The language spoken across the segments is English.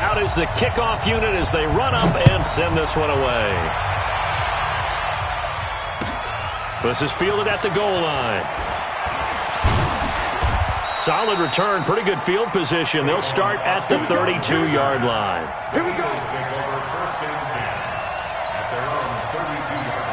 Out is the kickoff unit as they run up and send this one away. This is fielded at the goal line. Solid return, pretty good field position. They'll start at the 32-yard line. Here we go. Take over first and 10 at their own 32-yard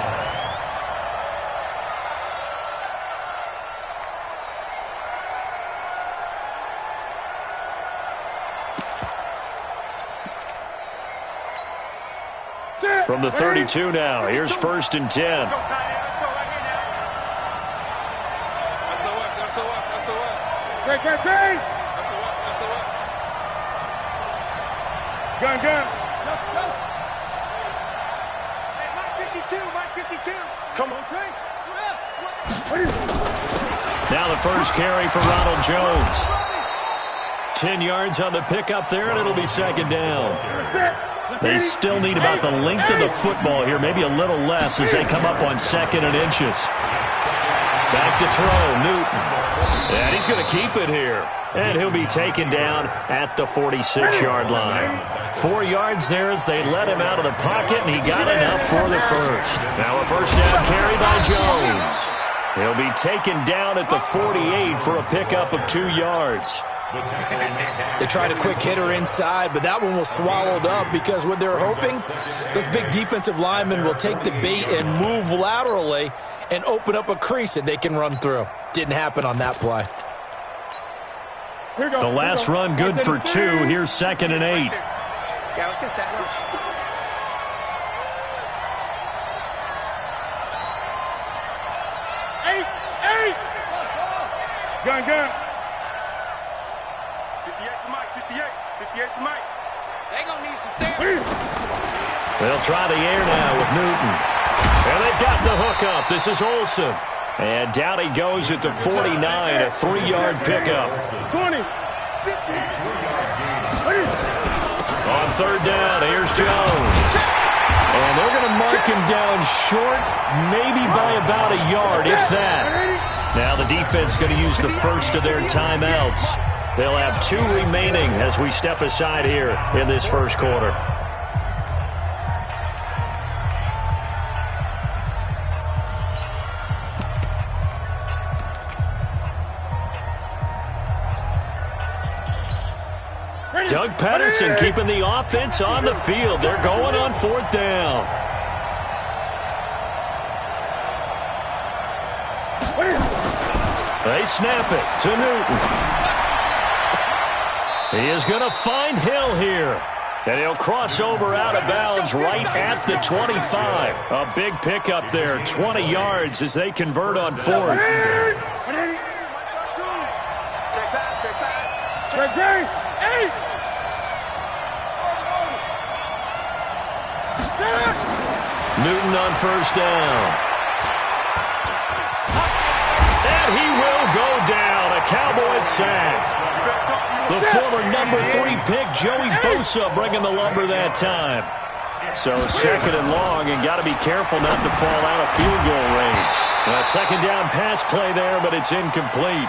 line. From the 32 now, here's first and 10. Great. Gun. Mike 52. Come on, Trey. Now the first carry for Ronald Jones. 10 yards on the pickup there, and it'll be second down. They still need about the length of the football here, maybe a little less as they come up on second and inches. Back to throw, Newton. And he's going to keep it here. And he'll be taken down at the 46-yard line. 4 yards there as they let him out of the pocket, and he got enough for the first. Now a first down carry by Jones. He'll be taken down at the 48 for a pickup of 2 yards. They tried a quick hitter inside, but that one was swallowed up because what they're hoping, those big defensive linemen will take the bait and move laterally and open up a crease that they can run through. Didn't happen on that play. The last run good for 2. Here's second and 8. Yeah, let's get set. Eight. Gun. 58 for Mike. 58 for Mike. They gonna need some therapy. They'll try the air now with Newton. And they've got the hook up. This is Olsen. And down he goes at the 49, a 3-yard pickup. 20. On third down, here's Jones. And they're going to mark him down short, maybe by about a yard, if that. Now the defense going to use the first of their timeouts. They'll have 2 remaining as we step aside here in this first quarter. Doug Patterson keeping the offense on the field. They're going on fourth down. They snap it to Newton. He is going to find Hill here. And he'll cross over out of bounds right at the 25. A big pickup there, 20 yards as they convert on fourth. Newton on first down. And he will go down. A Cowboys sack. The former number 3 pick, Joey Bosa, bringing the lumber that time. So second and long, and got to be careful not to fall out of field goal range. A second down pass play there, but it's incomplete.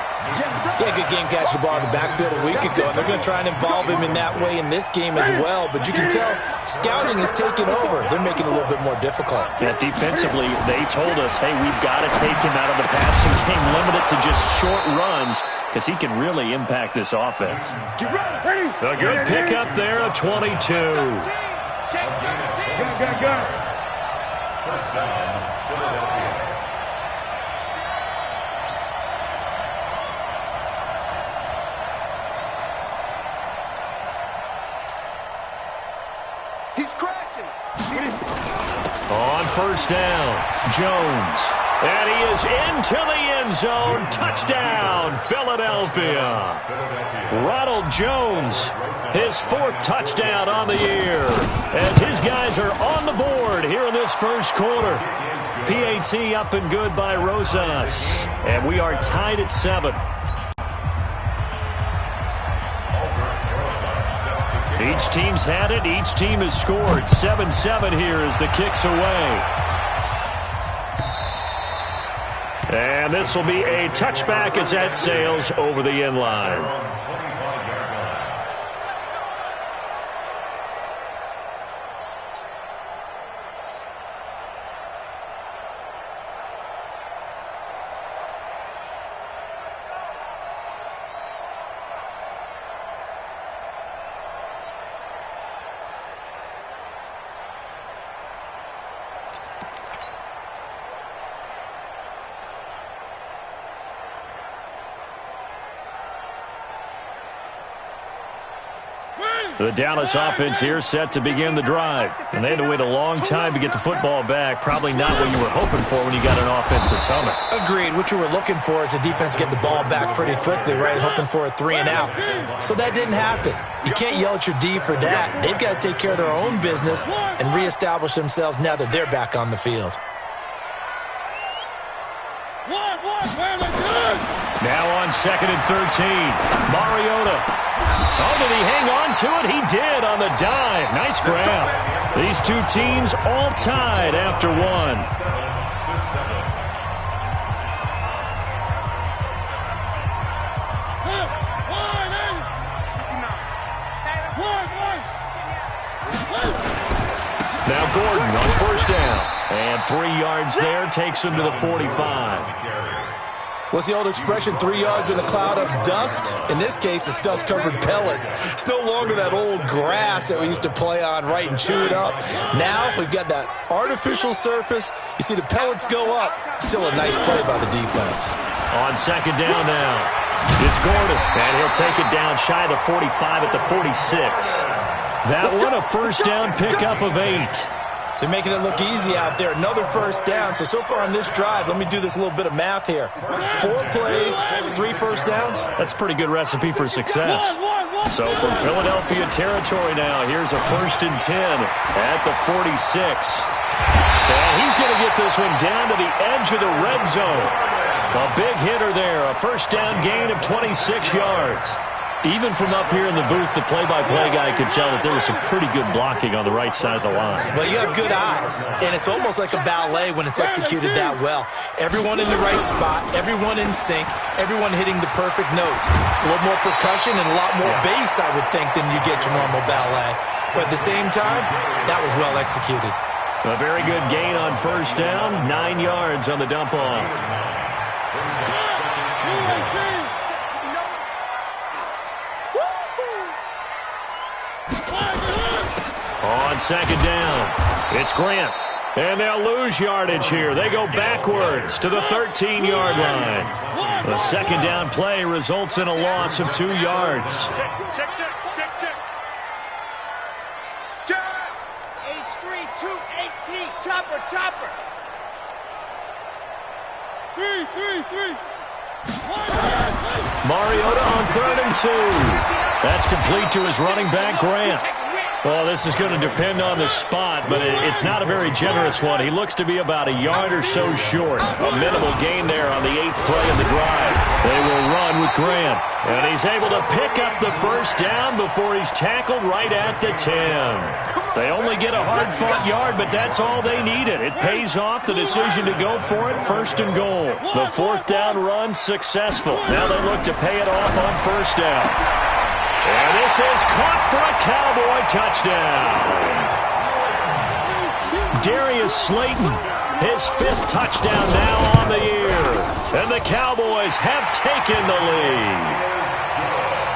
Yeah, good game catching the ball in the backfield a week ago, and they're going to try and involve him in that way in this game as well. But you can tell scouting is taking over. They're making it a little bit more difficult. Yeah, defensively, they told us, hey, we've got to take him out of the passing game, limit it to just short runs, because he can really impact this offense. A good pickup there, a 22. Gun. First down, Philadelphia. He's crashing. On first down, Jones. And he is into the end zone. Touchdown, Philadelphia. Ronald Jones, his 4th touchdown on the year, as his guys are on the board here in this first quarter. PAT up and good by Rosas. And we are tied at 7. Each team's had it. Each team has scored. 7-7 here as the kick's away. And this will be a touchback as that sails over the end line. The Dallas offense here set to begin the drive. And they had to wait a long time to get the football back. Probably not what you were hoping for when you got an offense that's humming. Agreed. What you were looking for is the defense get the ball back pretty quickly, right? Hoping for a 3-and-out. So that didn't happen. You can't yell at your D for that. They've got to take care of their own business and reestablish themselves now that they're back on the field. Now on 2nd and 13. Mariota. Oh, did he hang on to it? He did on the dive. Nice grab. These two teams all tied after one. Now Gordon on 1st down. And 3 yards there takes him to the 45. What's the old expression, 3 yards in a cloud of dust? In this case, it's dust-covered pellets. It's no longer that old grass that we used to play on, right, and chew it up. Now we've got that artificial surface. You see the pellets go up. Still a nice play by the defense. On 2nd down now, it's Gordon, and he'll take it down shy of the 45 at the 46. That one a 1st down pickup of 8. They're making it look easy out there. Another 1st down. So far on this drive, let me do this little bit of math here. 4 plays, 3 1st downs. That's a pretty good recipe for success. So from Philadelphia territory now, here's a 1st and 10 at the 46. And he's going to get this one down to the edge of the red zone. A big hitter there, a 1st down gain of 26 yards. Even from up here in the booth, the play-by-play guy could tell that there was some pretty good blocking on the right side of the line. Well, you have good eyes, and it's almost like a ballet when it's executed that well. Everyone in the right spot, everyone in sync, everyone hitting the perfect notes. A little more percussion and a lot more bass, I would think, than you get your normal ballet. But at the same time, that was well executed. A very good gain on 1st down, 9 yards on the dump-off. On 2nd down, it's Grant. And they'll lose yardage here. They go backwards to the 13-yard line. The 2nd down play results in a loss of 2 yards. H3218, chopper. 3. Mariota on 3rd and 2. That's complete to his running back, Grant. Well, this is going to depend on the spot, but it's not a very generous one. He looks to be about a yard or so short. A minimal gain there on the 8th play of the drive. They will run with Grant. And he's able to pick up the 1st down before he's tackled right at the 10. They only get a hard-fought yard, but that's all they needed. It pays off the decision to go for it, 1st and goal. The 4th down run successful. Now they look to pay it off on 1st down. And this is caught for a Cowboy touchdown. Darius Slayton, his 5th touchdown now on the year. And the Cowboys have taken the lead.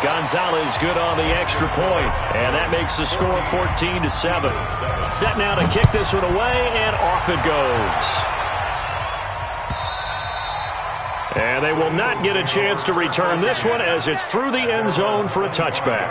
Gonzalez good on the extra point, and that makes the score 14-7. Set now to kick this one away, and off it goes. And they will not get a chance to return this one as it's through the end zone for a touchback.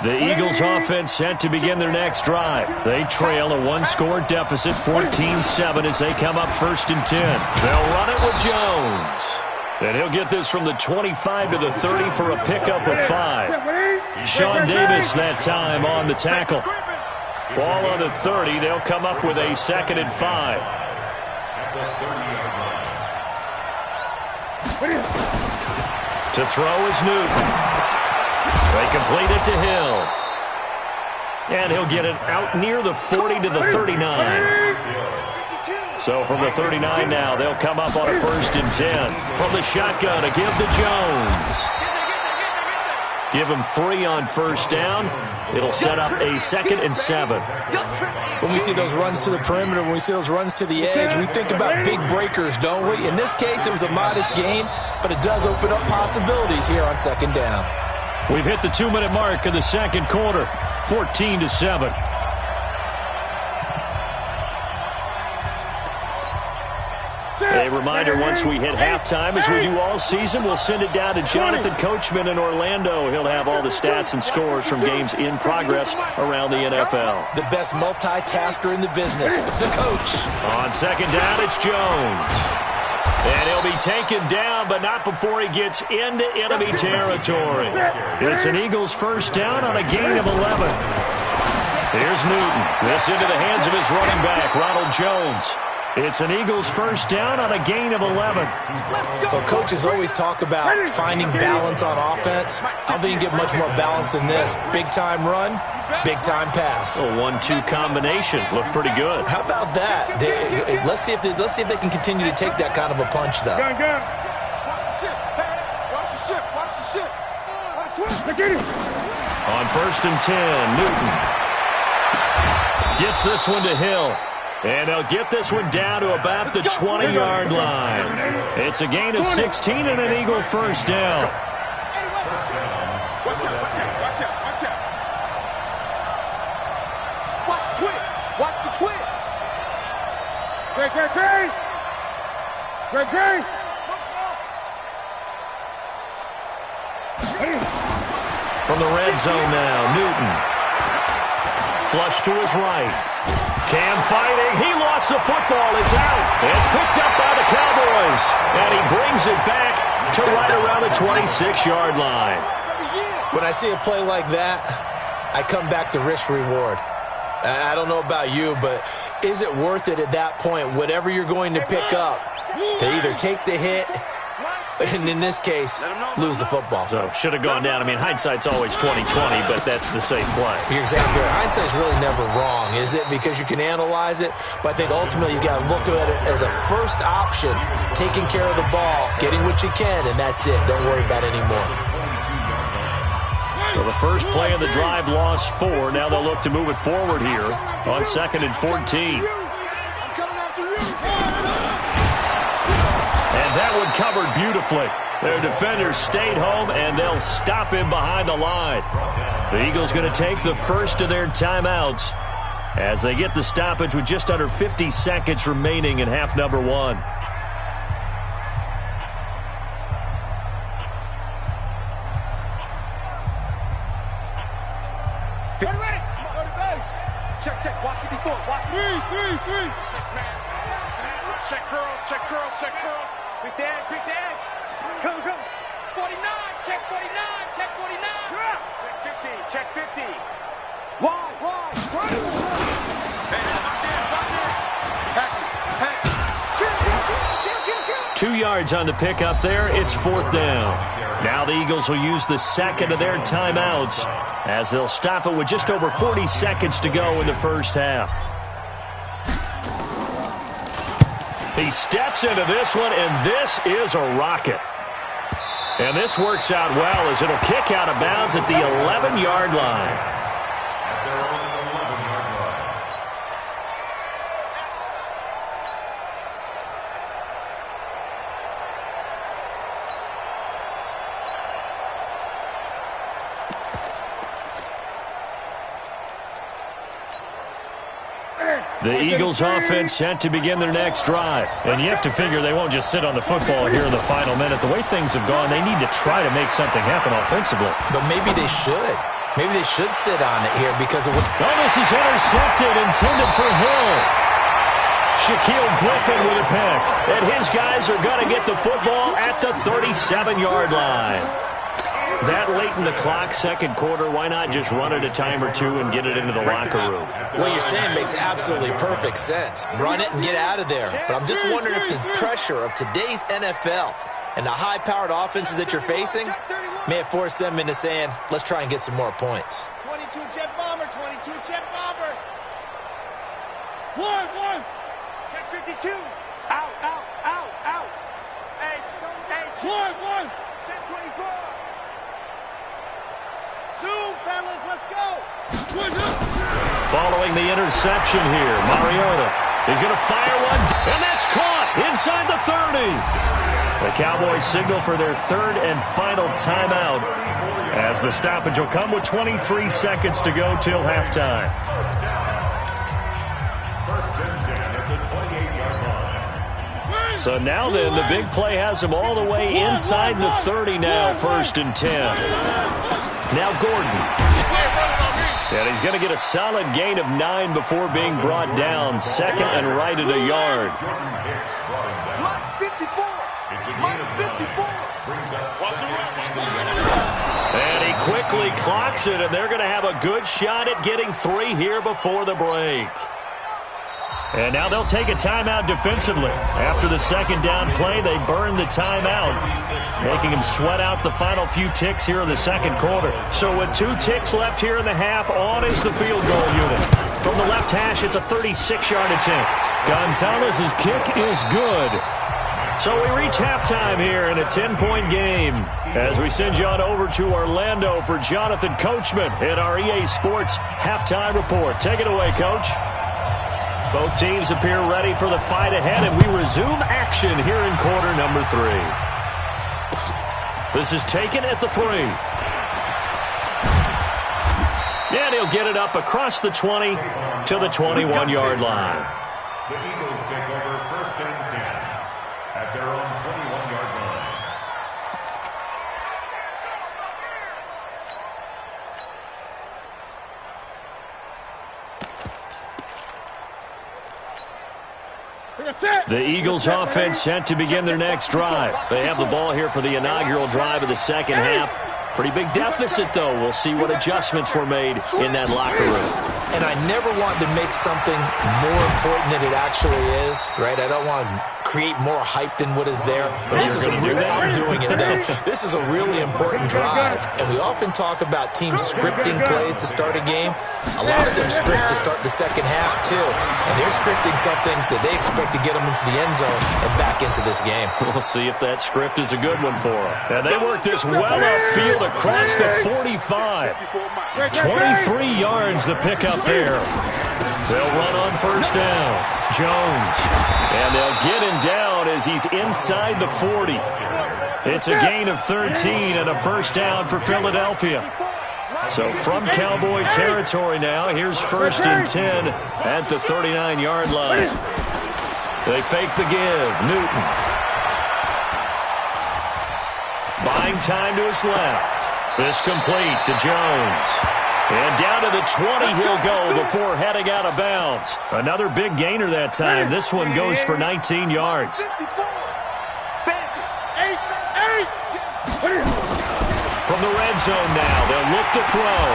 The Eagles offense set to begin their next drive. They trail a 1-score deficit, 14-7 as they come up 1st and 10. They'll run it with Jones. And he'll get this from the 25 to the 30 for a pickup of 5. Sean Davis that time on the tackle. Ball on the 30. They'll come up with a 2nd and 5. To throw is Newton. They complete it to Hill. And he'll get it out near the 40 to the 39. So from the 39 now, they'll come up on a 1st and 10. From the shotgun to give to Jones. Give him 3 on 1st down. It'll set up a 2nd and 7. When we see those runs to the perimeter, when we see those runs to the edge, we think about big breakers, don't we? In this case, it was a modest gain, but it does open up possibilities here on 2nd down. We've hit the 2-minute mark in the 2nd quarter, 14-7. A reminder, once we hit halftime, as we do all season, we'll send it down to Jonathan Coachman in Orlando. He'll have all the stats and scores from games in progress around the NFL. The best multitasker in the business, the coach. On second down, it's Jones. And he'll be taken down, but not before he gets into enemy territory. It's an Eagles first down on a gain of 11. Here's Newton. This into the hands of his running back, Ronald Jones. It's an Eagles first down on a gain of 11. Well, coaches always talk about finding balance on offense. I don't think you get much more balance than this. Big-time run, big-time pass. A 1-2 combination. Looked pretty good. How about that? Let's see if they can continue to take that kind of a punch, though. Watch the ship. Watch the ship. Watch the ship. Watch it. On first and 10, Newton gets this one to Hill. And they'll get this one down to about the 20-yard line. It's a gain of 16 and an Eagle first down. Watch out, watch out, watch out, watch out. Watch the twist. Watch the twist. Great. From the red zone now, Newton. Flush to his right. Cam fighting. He lost the football. It's out. It's picked up by the Cowboys. And he brings it back to right around the 26-yard line. When I see a play like that, I come back to risk-reward. I don't know about you, but is it worth it at that point, whatever you're going to pick up, to either take the hit, and in this case, lose the football? So, should have gone down. I mean, hindsight's always 20/20, but that's the safe play. You're exactly right. Hindsight's really never wrong, is it? Because you can analyze it, but I think ultimately you got to look at it as a first option, taking care of the ball, getting what you can, and that's it. Don't worry about it anymore. Well, the first play of the drive lost 4. Now they'll look to move it forward here on 2nd and 14. I'm coming after you. And that one covered beautifully. Their defenders stayed home, and they'll stop him behind the line. The Eagles going to take the first of their timeouts as they get the stoppage with just under 50 seconds remaining in half number 1. Get ready. Go to base. Check. Watch 54. Watch 3. 6-man. Check curls. Big dash. Come. 49, check 49. Check 50. Wide. Right. Pass it. 2 yards on the pickup there. It's 4th down. Now the Eagles will use the second of their timeouts as they'll stop it with just over 40 seconds to go in the first half. He steps into this one, and this is a rocket. And this works out well as it'll kick out of bounds at the 11-yard line. The Eagles offense set to begin their next drive. And you have to figure they won't just sit on the football here in the final minute. The way things have gone, they need to try to make something happen offensively. But maybe they should. Maybe they should sit on it here because of what... Oh, this is intercepted, intended for Hill. Shaquille Griffin with a pick. And his guys are going to get the football at the 37-yard line. That late in the clock, second quarter, why not just run it a time or two and get it into the locker room? What you're saying makes absolutely perfect sense. Run it and get out of there. But I'm just wondering if the pressure of today's NFL and the high-powered offenses that you're facing may have forced them into saying, let's try and get some more points. 22 jet bomber. 1. Check 52. Out. Hey. 1. Check 24. Zoom, fellas, let's go. Following the interception here, Mariota is going to fire one, and that's caught inside the 30. The Cowboys signal for their third and final timeout as the stoppage will come with 23 seconds to go till halftime. First and 10 at the 28-yard line. So now then, the big play has him all the way inside the 30 now, 1st and 10. Now Gordon. And he's going to get a solid gain of 9 before being brought down. 2nd and right at a yard. Mark 54. Mark 54. And he quickly clocks it, and they're going to have a good shot at getting 3 here before the break. And now they'll take a timeout defensively. After the 2nd down play, they burn the timeout, making him sweat out the final few ticks here in the 2nd quarter. So with 2 ticks left here in the half, on is the field goal unit. From the left hash, it's a 36-yard attempt. Gonzalez's kick is good. So we reach halftime here in a 10-point game as we send you on over to Orlando for Jonathan Coachman in our EA Sports Halftime Report. Take it away, Coach. Both teams appear ready for the fight ahead, and we resume action here in quarter number 3. This is taken at the 3. And he'll get it up across the 20 to the 21-yard line. The Eagles take over 1st and 10 at their own 21-yard line. The Eagles offense set to begin their next drive. They have the ball here for the inaugural drive of the 2nd half. Pretty big deficit, though. We'll see what adjustments were made in that locker room. And I never want to make something more important than it actually is, right? I don't want to create more hype than what is there. But this is a really, I'm doing it, though. This is a really important drive. And we often talk about teams scripting plays to start a game. A lot of them script to start the 2nd half, too. And they're scripting something that they expect to get them into the end zone and back into this game. We'll see if that script is a good one for them. And they work this well upfield across the 45. 23 yards the pickup there. They'll run on 1st down. Jones. And they'll get him down as he's inside the 40. It's a gain of 13 and a 1st down for Philadelphia. So from Cowboy territory now, here's 1st and 10 at the 39-yard line. They fake the give. Newton. Buying time to his left. This complete to Jones. And down to the 20 he'll go before heading out of bounds. Another big gainer that time. This one goes for 19 yards. From the red zone now, they'll look to throw.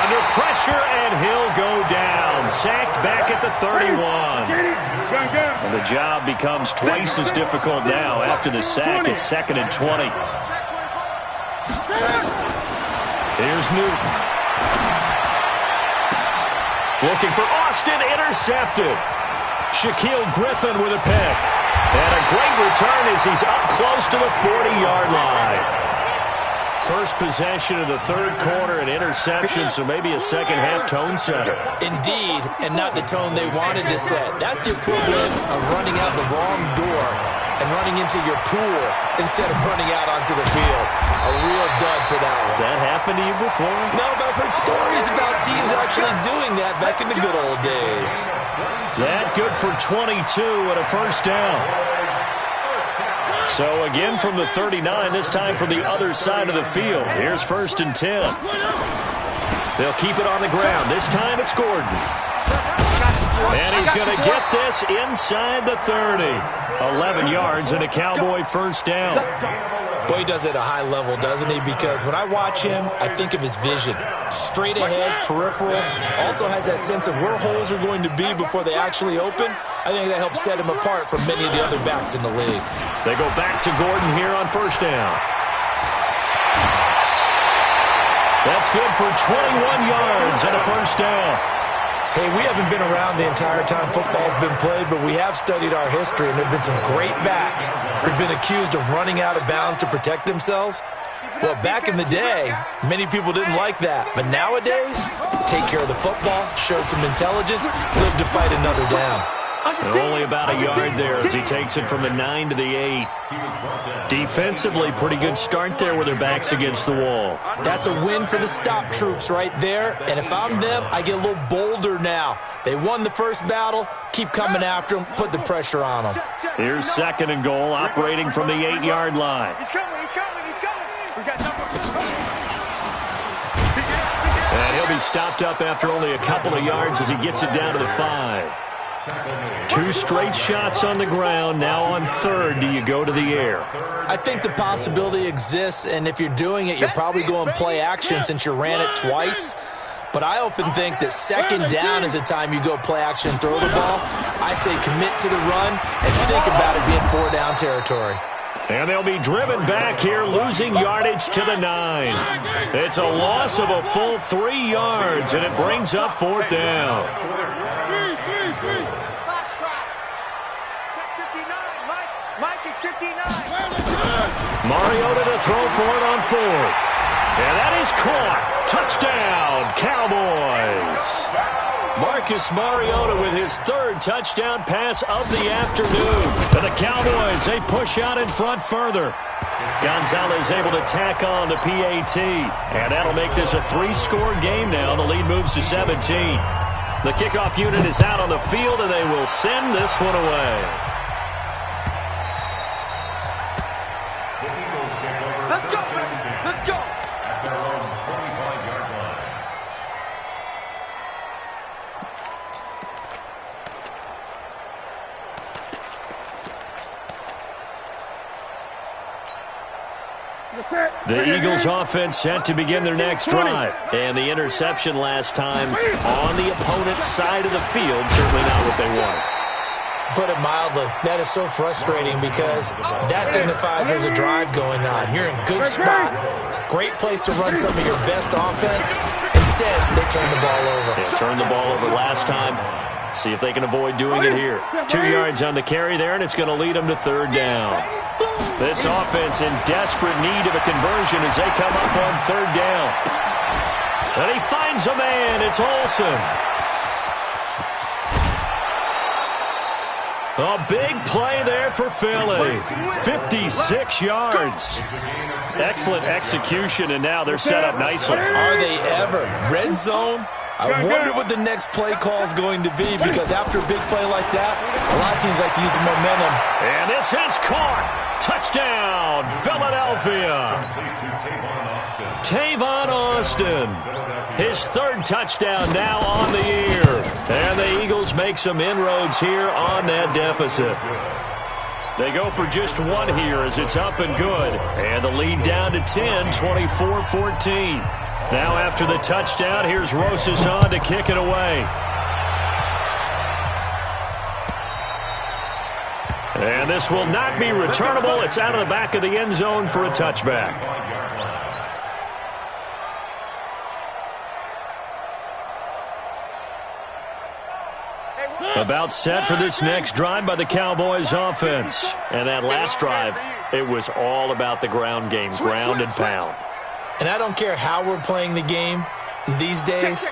Under pressure, and he'll go down. Sacked back at the 31. And the job becomes twice as difficult now after the sack. It's 2nd and 20. Here's Newton. Looking for Austin, intercepted. Shaquille Griffin with a pick. And a great return as he's up close to the 40-yard line. First possession of the 3rd quarter, an interception, so maybe a 2nd half tone setter. Indeed, and not the tone they wanted to set. That's the equivalent of running out the wrong door and running into your pool instead of running out onto the field. A real dud for that one. Has that happened to you before? No, but I've heard stories about teams actually doing that back in the good old days. That good for 22 and a 1st down. So again from the 39, this time from the other side of the field. Here's 1st and 10. They'll keep it on the ground. This time it's Gordon. And he's going to get this inside the 30. 11 yards and a Cowboy 1st down. Boy, he does it at a high level, doesn't he? Because when I watch him, I think of his vision. Straight ahead, peripheral. Also has that sense of where holes are going to be before they actually open. I think that helps set him apart from many of the other backs in the league. They go back to Gordon here on 1st down. That's good for 21 yards and a 1st down. Hey, we haven't been around the entire time football's been played, but we have studied our history, and there have been some great backs who've been accused of running out of bounds to protect themselves. Well, back in the day, many people didn't like that. But nowadays, take care of the football, show some intelligence, live to fight another down. And only about a yard there as he takes it from the 9 to the 8. Defensively, pretty good start there with their backs against the wall. That's a win for the stop troops right there. And if I'm them, I get a little bolder now. They won the first battle. Keep coming after them. Put the pressure on them. Here's 2nd and goal, operating from the 8-yard line. He's coming. We got number 4. And he'll be stopped up after only a couple of yards as he gets it down to the 5. 2 straight shots on the ground. Now on 3rd, do you go to the air? I think the possibility exists, and if you're doing it, you're probably going play action since you ran it twice. But I often think that 2nd down is the time you go play action and throw the ball. I say commit to the run and think about it being 4-down territory. And they'll be driven back here, losing yardage to the 9. It's a loss of a full 3 yards, and it brings up 4th down. Last try. Check 59. Mike is 59. Mariota to throw for it on 4th. And that is caught. Touchdown, Cowboys. Marcus Mariota with his 3rd touchdown pass of the afternoon. And the Cowboys, they push out in front further. Gonzalez able to tack on the PAT. And that'll make this a 3-score game now. The lead moves to 17. The kickoff unit is out on the field, and they will send this one away. Let's go, baby. Let's go. At their own 25-yard line. The Eagles offense set to begin their next drive. And the interception last time on the opponent's side of the field, certainly not what they want. Put it mildly, that is so frustrating because that signifies there's a drive going on. You're in good spot. Great place to run some of your best offense. Instead, they turn the ball over. They turned the ball over last time. See if they can avoid doing it here. 2 yards on the carry there, and it's going to lead them to 3rd down. This offense in desperate need of a conversion as they come up on 3rd down. And he finds a man. It's Olsen. A big play there for Philly. 56 yards. Excellent execution, and now they're set up nicely. Are they ever? Red zone? I wonder what the next play call is going to be because after a big play like that, a lot of teams like to use the momentum. And this is caught. Touchdown, Philadelphia. Tavon Austin. His 3rd touchdown now on the year. And the Eagles make some inroads here on that deficit. They go for just 1 here as it's up and good. And the lead down to 10, 24-14. Now after the touchdown, here's Rosas on to kick it away. And this will not be returnable. It's out of the back of the end zone for a touchback. About set for this next drive by the Cowboys offense. And that last drive, it was all about the ground game, ground and pound. And I don't care how we're playing the game these days,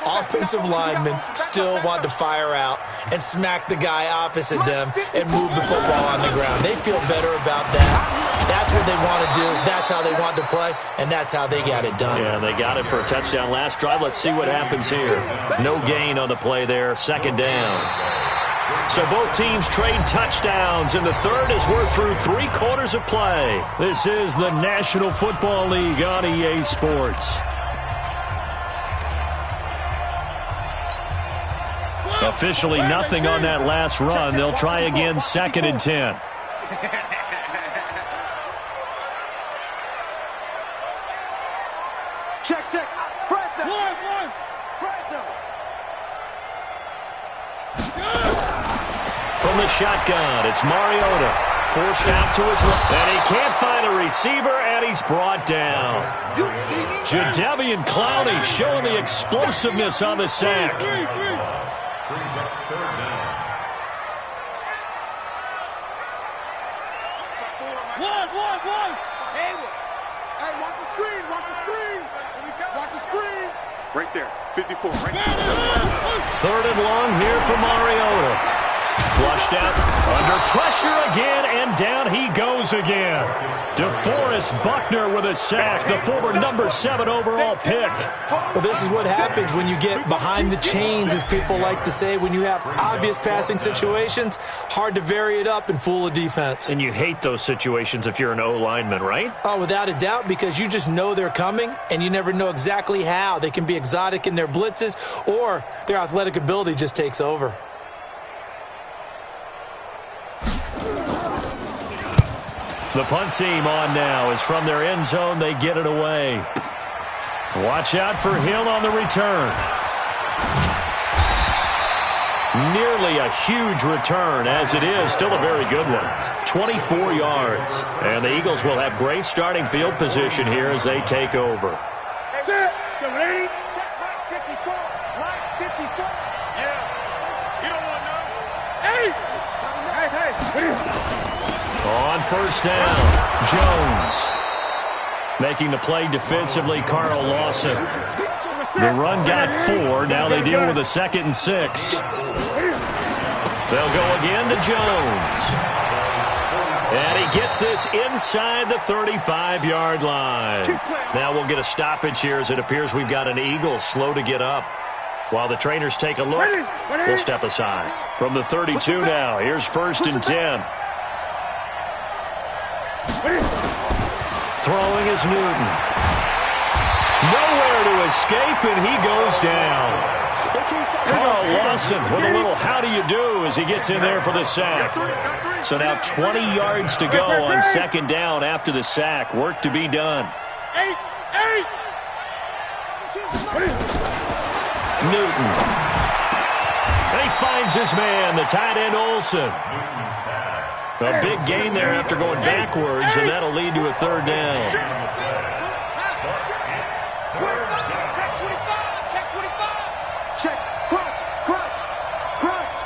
offensive linemen still want to fire out and smack the guy opposite them and move the football on the ground. They feel better about that. That's what they want to do. That's how they want to play, and that's how they got it done. Yeah, they got it for a touchdown last drive. Let's see what happens here. No gain on the play there, 2nd down. So both teams trade touchdowns, and the 3rd as we're through 3 quarters of play. This is the National Football League on EA Sports. Officially nothing on that last run. They'll try again, 2nd and 10. Check. Press them. One. Press them. From the shotgun, it's Mariota. Forced out to his left. And he can't find a receiver, and he's brought down. Jadeveon Clowney showing the explosiveness on the sack. Brings up 3rd down. One. Hey, watch the screen. Watch the screen. Right there. 54. Right there. 3rd and long here for Mariota. Flushed out, under pressure again, and down he goes again. DeForest Buckner with a sack, the former number 7 overall pick. Well, this is what happens when you get behind the chains, as people like to say. When you have obvious passing situations, hard to vary it up and fool a defense. And you hate those situations if you're an O-lineman, right? Oh, without a doubt, because you just know they're coming, and you never know exactly how. They can be exotic in their blitzes, or their athletic ability just takes over. The punt team on now is from their end zone. They get it away. Watch out for Hill on the return. Nearly a huge return, as it is. Still a very good one. 24 yards. And the Eagles will have great starting field position here as they take over. Set. Get ready. Check 54. Line 54. Yeah. You don't want to know. Hey. Hey. On first down, Jones. Making the play defensively, Carl Lawson. The run got 4. Now they deal with a 2nd and 6. They'll go again to Jones. And he gets this inside the 35-yard line. Now we'll get a stoppage here as it appears we've got an Eagle slow to get up. While the trainers take a look, we'll step aside. From the 32 now, here's 1st and 10. Throwing is Newton. Nowhere to escape, and he goes down. Carl Lawson with a little how do you do as he gets in there for the sack. So now 20 yards to go on 2nd down after the sack. Work to be done. Newton. And he finds his man, the tight end Olsen. A big gain there after going backwards, and that'll lead to a 3rd down. Check. Crunch.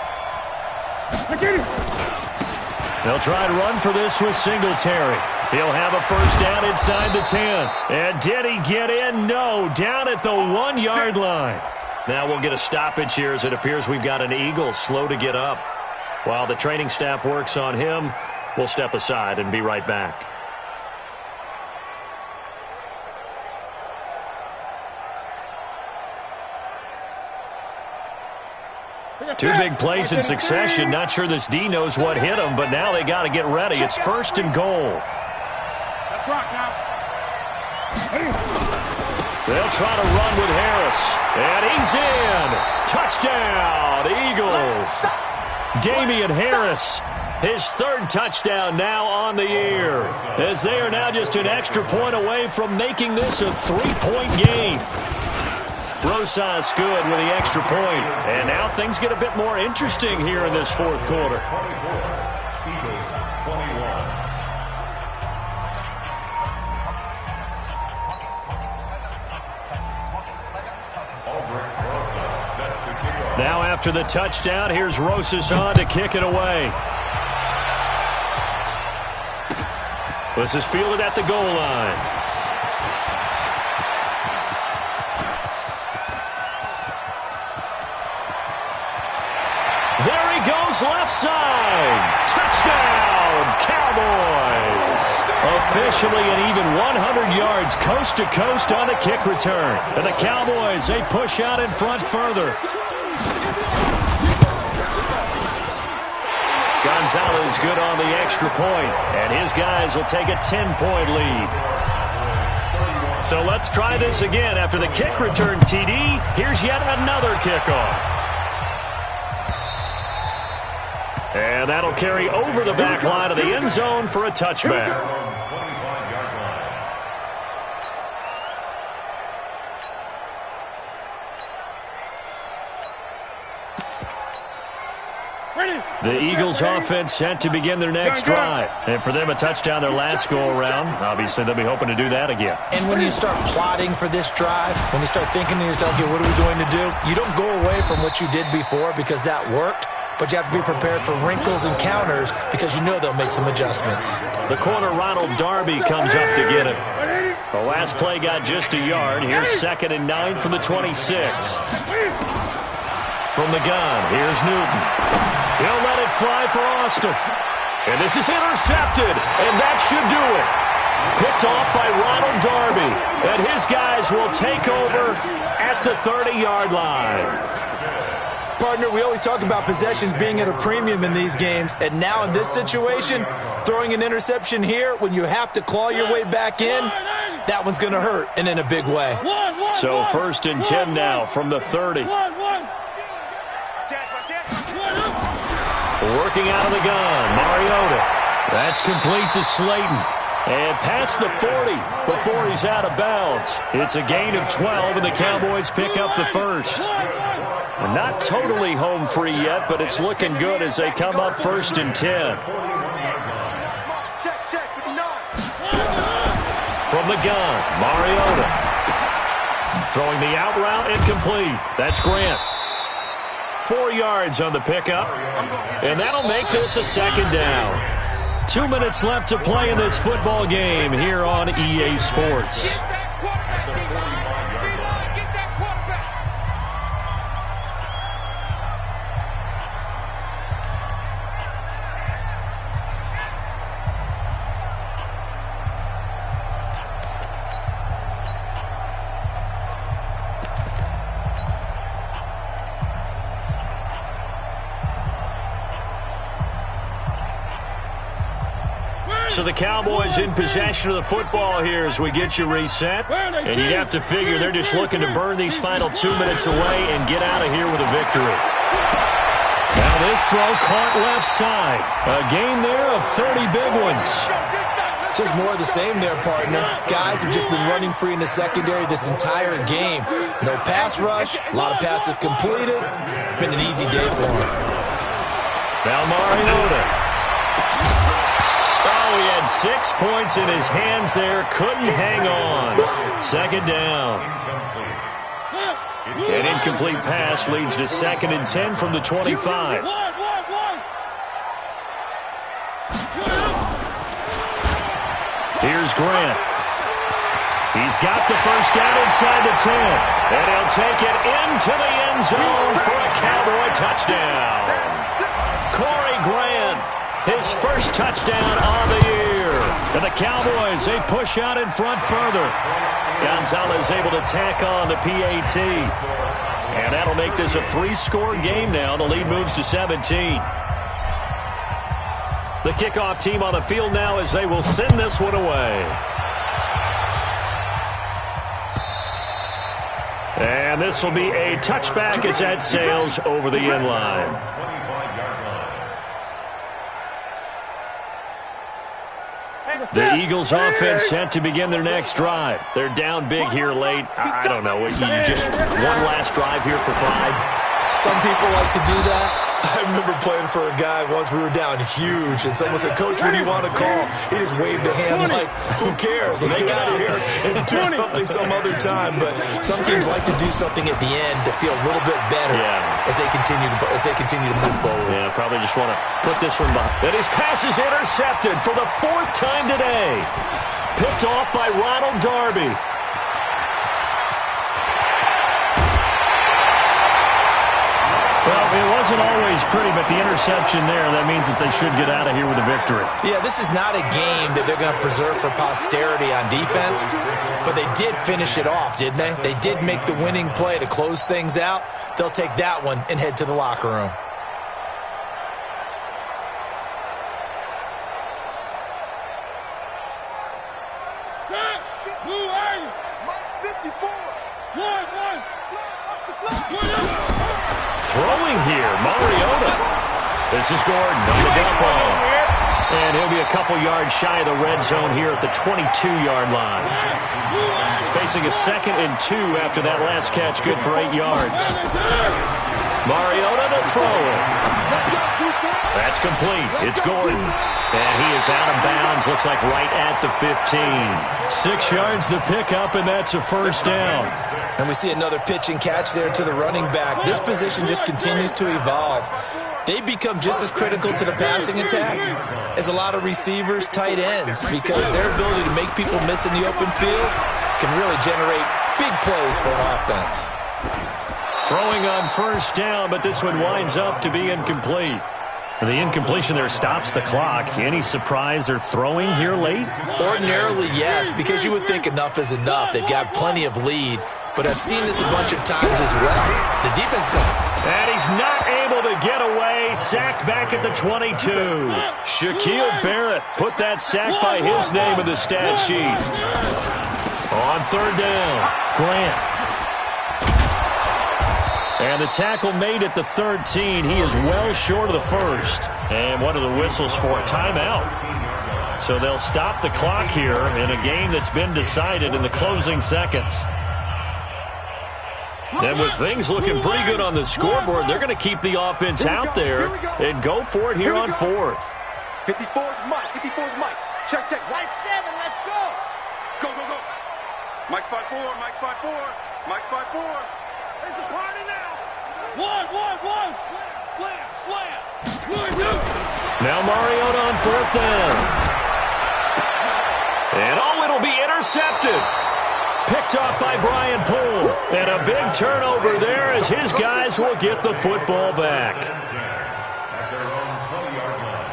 They'll try to run for this with Singletary. He'll have a 1st down inside the 10. And did he get in? No, down at the 1-yard line. Now we'll get a stoppage here as it appears we've got an Eagle slow to get up. While the training staff works on him, we'll step aside and be right back. Two big plays in succession. Not sure this D knows what hit him, but now they got to get ready. It's 1st and goal. They'll try to run with Harris. And he's in. Touchdown, Eagles. Damian Harris, his 3rd touchdown now on the year, as they are now just an extra point away from making this a 3-point game. Rosas good with the extra point, and now things get a bit more interesting here in this 4th quarter. Eagles 21. Now after the touchdown, here's Rosas on to kick it away. This is fielded at the goal line. There he goes, left side. Touchdown, Cowboys. Officially an even 100 yards coast to coast on the kick return. And the Cowboys, they push out in front further. Gonzalez good on the extra point, and his guys will take a 10-point lead. So let's try this again. After the kick return TD, here's yet another kickoff. And that'll carry over the back line of the end zone for a touchback. The Eagles offense set to begin their next drive. And for them, a touchdown their last go-around. Obviously, they'll be hoping to do that again. And when you start plotting for this drive, when you start thinking to yourself, okay, what are we going to do? You don't go away from what you did before because that worked, but you have to be prepared for wrinkles and counters because you know they'll make some adjustments. The corner, Ronald Darby, comes up to get it. The last play got just a yard. Here's 2nd and 9 from the 26. From the gun, here's Newton. He'll let it fly for Austin. And this is intercepted, and that should do it. Picked off by Ronald Darby, and his guys will take over at the 30-yard line. Partner, we always talk about possessions being at a premium in these games, and now in this situation, throwing an interception here when you have to claw your way back in, that one's going to hurt, and in a big way. So 1st and 10 now from the 30. Working out of the gun, Mariota. That's complete to Slayton. And past the 40 before he's out of bounds. It's a gain of 12, and the Cowboys pick up the first. Not totally home free yet, but it's looking good as they come up 1st and 10. From the gun, Mariota. Throwing the out route incomplete. That's Grant. 4 yards on the pickup, and that'll make this a 2nd down. 2 minutes left to play in this football game here on EA Sports. So the Cowboys in possession of the football here as we get you reset. And you'd have to figure they're just looking to burn these final 2 minutes away and get out of here with a victory. Now this throw caught left side. A gain there of 30 big ones. Just more of the same there, partner. Guys have just been running free in the secondary this entire game. No pass rush, a lot of passes completed. Been an easy day for him. Now Mariota. He had 6 points in his hands there. Couldn't hang on. 2nd down. An incomplete pass leads to 2nd and 10 from the 25. Here's Grant. He's got the first down inside the 10. And he'll take it into the end zone for a Cowboy touchdown. Corey Grant. His first touchdown of the year. And the Cowboys, they push out in front further. Gonzalez able to tack on the PAT. And that'll make this a 3-score game now. The lead moves to 17. The kickoff team on the field now as they will send this one away. And this will be a touchback as that sails over the end line. The Eagles offense set to begin their next drive. They're down big here late. I don't know. You just one last drive here for pride. Some people like to do that. I remember playing for a guy once. We were down huge, and someone said, "Coach, what do you want to call?" He just waved a hand like, "Who cares? Let's get out of here and do something some other time." But some teams like to do something at the end to feel a little bit better as they continue to move forward. Yeah, probably just want to put this one behind. And his pass is intercepted for the 4th time today. Picked off by Ronald Darby. Well, it wasn't always pretty, but the interception there, that means that they should get out of here with a victory. Yeah, this is not a game that they're going to preserve for posterity on defense, but they did finish it off, didn't they? They did make the winning play to close things out. They'll take that one and head to the locker room. Throwing here, Mariota. This is Gordon on the dump off. And he'll be a couple yards shy of the red zone here at the 22-yard line. Facing a 2nd and 2 after that last catch, good for 8 yards. Mariota to throw it. That's complete. It's Gordon. And he is out of bounds, looks like right at the 15. 6 yards the pickup, and that's a 1st down. And we see another pitch and catch there to the running back. This position just continues to evolve. They become just as critical to the passing attack as a lot of receivers, tight ends, because their ability to make people miss in the open field can really generate big plays for an offense. Throwing on 1st down, but this one winds up to be incomplete. The incompletion there stops the clock. Any surprise they're throwing here late? Ordinarily, yes, because you would think enough is enough. They've got plenty of lead, but I've seen this a bunch of times as well. The defense and he's not able to get away. Sacked back at the 22. Shaquille Barrett put that sack by his name in the stat sheet. On third down, Grant. And the tackle made at the 13. He is well short of the first. And what are the whistles for? Timeout. So they'll stop the clock here in a game that's been decided in the closing seconds. And with things looking pretty good on the scoreboard, they're going to keep the offense out there and go for it here on fourth. 54's Mike. 54's Mike. Check. Right 7. Let's go. Go. Mike spot 4. Mike spot 4. It's a party now. One. Slam. Now Mariota on fourth down. And it'll be intercepted. Picked off by Brian Poole. And a big turnover there as his guys will get the football back. At their own 20-yard line.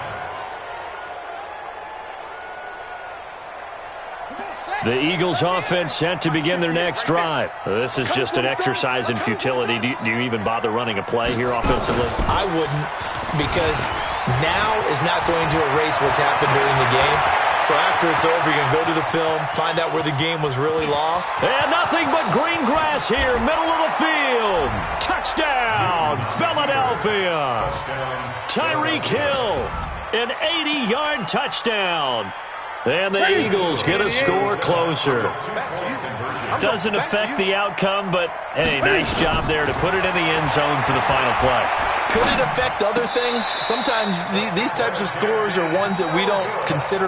The Eagles offense set to begin their next drive. This is just an exercise in futility. Do you even bother running a play here offensively? I wouldn't, because now is not going to erase what's happened during the game. So after it's over, you can go to the film, find out where the game was really lost. And nothing but green grass here, middle of the field. Touchdown, Philadelphia. Tyreek Hill, an 80-yard touchdown. And the Eagles get a score closer. Doesn't affect the outcome, but, hey, nice job there to put it in the end zone for the final play. Could it affect other things? Sometimes these types of scores are ones that we don't consider.